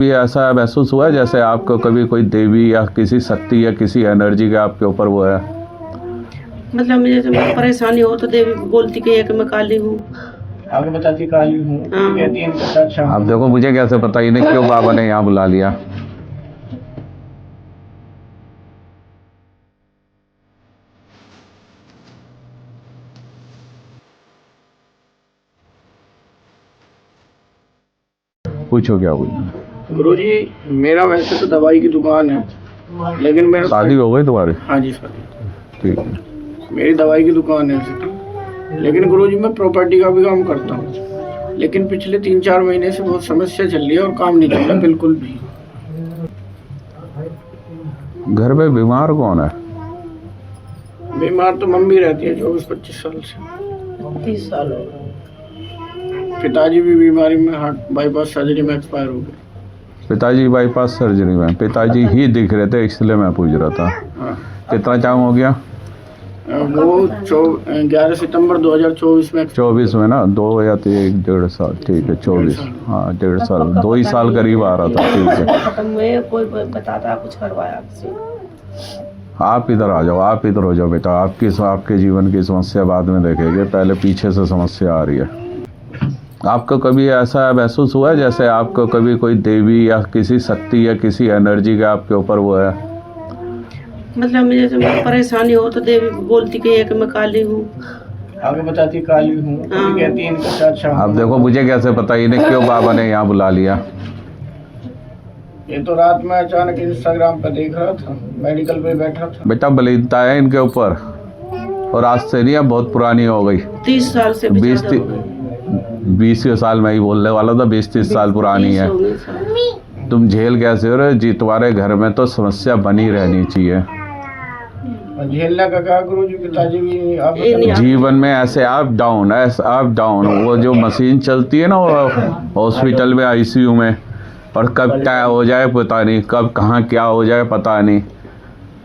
भी ऐसा महसूस हुआ है जैसे आपको कभी कोई देवी या किसी शक्ति या किसी एनर्जी का आपके ऊपर वो है? मतलब मुझे जब परेशानी हो तो देवी बोलती कि मैं काली हूँ। आगे बताती काली हूँ, कहती है अच्छा। आप देखो, मुझे कैसे पता इन्हें क्यों बाबा ने यहाँ बुला लिया? पूछो क्या हुई? गुरुजी, मेरा वैसे तो दवाई की दुकान है, लेकिन मेरा शादी हो गई तुम्हारी? हाँ जी सर, ठीक है। मेरी दवाई की दुकान है वैसे तो, लेकिन गुरुजी मैं प्रॉपर्टी का भी काम करता हूँ, लेकिन पिछले 3-4 महीने से बहुत समस्या चल रही है और काम नहीं चल रहा बिल्कुल भी। घर में बीमार कौन है? बीमार तो मम्मी रहती है 24-25 साल से। 30 साल हो गए। पिताजी भी बीमारी में हार्ट बाईपास सर्जरी में एक्सपायर हो गए। पिताजी बाईपास सर्जरी में? पिताजी ही दिख रहे थे इसलिए मैं पूछ रहा था। हाँ। कितना टाइम हो गया? वो 11 सितंबर 2024 में। 24 में ना? 2 या 1.5 साल। ठीक है, 24। हाँ, 1.5 साल, 2 ही साल करीब आ रहा था। ठीक है, मैं कोई बताता कुछ करवाया किसी। आप इधर आ जाओ, आप इधर हो जाओ बेटा। आपके जीवन की समस्या बाद में देखेंगे, पहले पीछे से समस्या आ रही है। आपको कभी ऐसा महसूस हुआ है जैसे आपको कभी कोई देवी या किसी शक्ति या किसी एनर्जी का आपके ऊपर वो है? मतलब मुझे जब परेशानी हो तो देवी बोलती कि मैं काली हूँ। आगे बताती काली हूँ, कहती है अच्छा। आप देखो, मुझे कैसे पता इन्हें क्यों बाबा ने यहाँ बुला लिया? ये तो रात में अचानक इंस्टाग्राम पर देख रहा था, मेडिकल पे बैठा था। बेटा, बलिदाता है इनके ऊपर, और आज से नहीं, अब बहुत पुरानी हो गई। 30 साल से 20 साल में ही बोलने वाला था। 20-30 साल पुरानी है। तुम झेल कैसे हो रहे जी? तुम्हारे घर में तो समस्या बनी रहनी चाहिए। झेलने का क्या गुरुजी, पिताजी भी आप जीवन में ऐसे अप डाउन, वो जो मशीन चलती है ना वो हॉस्पिटल में, आईसीयू में, और कब क्या हो जाए पता नहीं, कब कहाँ क्या हो जाए पता नहीं।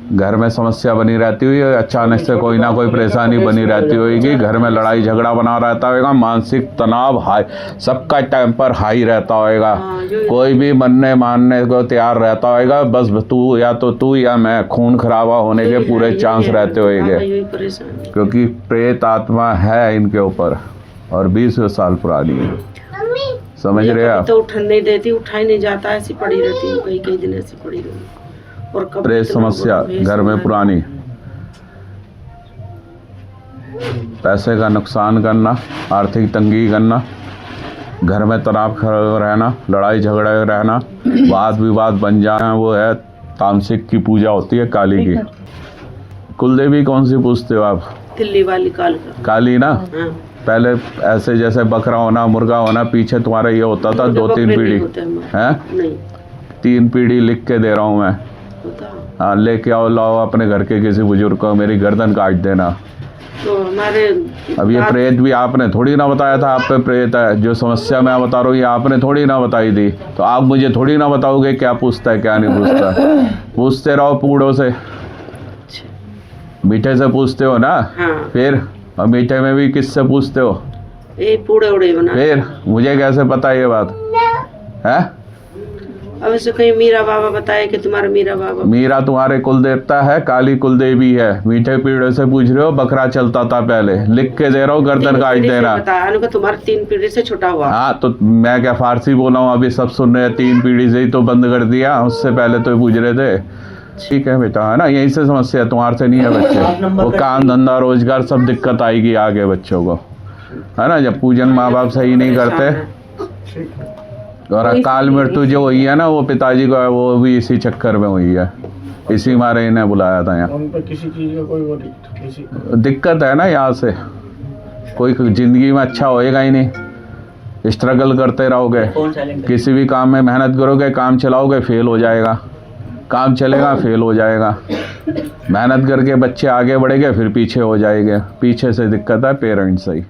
घर में समस्या बनी रहती हुई, अचानक से कोई ना कोई परेशानी बनी रहती होगी। घर में लड़ाई झगड़ा बना रहता होगा, मानसिक तनाव हाई, सबका टेम्पर हाई रहता होगा। कोई भी मानने को तैयार रहता होगा, बस तू या मैं, खून खराबा होने के पूरे चांस रहते होंगे, क्योंकि प्रेत आत्मा है इनके ऊपर और 20 साल पुरानी है। समझ रहे आप? तो उठन नहीं देती, उठा ही नहीं जाता, ऐसी पड़ी रहती हूँ, कई दिन ऐसी पड़ी रही। और प्रेत समस्या घर में पुरानी, पैसे का नुकसान करना, आर्थिक तंगी करना, घर में तनाव रहना, लड़ाई झगड़े रहना, वाद विवाद बन जाना, वो है तामसिक की पूजा होती है काली की। कुलदेवी कौन सी पूछते हो आप? दिल्ली वाली काली ना? हाँ। पहले ऐसे जैसे बकरा होना, मुर्गा होना, पीछे तुम्हारा ये होता था 2-3 पीढ़ी है? 3 पीढ़ी लिख के दे रहा हूँ मैं। हाँ, लेके आओ, लाओ अपने घर के किसी बुजुर्ग को, मेरी गर्दन काट देना। तो हमारे अब ये प्रेत भी आपने थोड़ी ना बताया था आप पे प्रेत है। जो समस्या मैं बता रहा हूँ ये आपने थोड़ी ना बताई थी, तो आप मुझे थोड़ी ना बताओगे क्या पूछता है क्या नहीं पूछता। पूछते रहो पूड़ों से, मीठे से पूछते हो ना? हाँ। फिर और मीठे में भी किससे पूछते हो? ये पूड़े उड़े बना। फिर मुझे कैसे पता ये बात है? अब ऐसे कहीं मीरा बाबा बताए कि तुम्हारा मीरा बाबा। मीरा तुम्हारे कुल देवता है, काली कुल देवी है। मीठे पीड़े से पूछ रहे हो, बकरा चलता था पहले, लिख के दे रहा हूँ, गर्दन काट देना। तुम्हारे 3 पीढ़ी से छुटा हुआ। हाँ, तो मैं क्या फारसी बोला हूँ? अभी सब सुन रहे हैं, 3 पीढ़ी से ही तो बंद कर दिया, उससे पहले तो पूछ रहे थे। ठीक है बेटा, है ना? यहीं से समस्या, तुम्हारे से नहीं है बच्चे। वो काम धंधा रोजगार सब दिक्कत आएगी आगे बच्चों को, है ना? जब पूजन माँ बाप सही नहीं करते। और अकाल मृत्यु जो हुई है ना, वो पिताजी को, वो भी इसी चक्कर में हुई है, इसी मारे इन्हें बुलाया था यहाँ। उन पर किसी चीज़ का कोई दिक्कत है ना, यहाँ से कोई जिंदगी में अच्छा होएगा ही नहीं। स्ट्रगल करते रहोगे, किसी भी काम में मेहनत करोगे, काम चलाओगे, फेल हो जाएगा। काम चलेगा, फेल हो जाएगा। मेहनत करके बच्चे आगे बढ़ेंगे, फिर पीछे हो जाएंगे। पीछे से दिक्कत है पेरेंट्स से ही।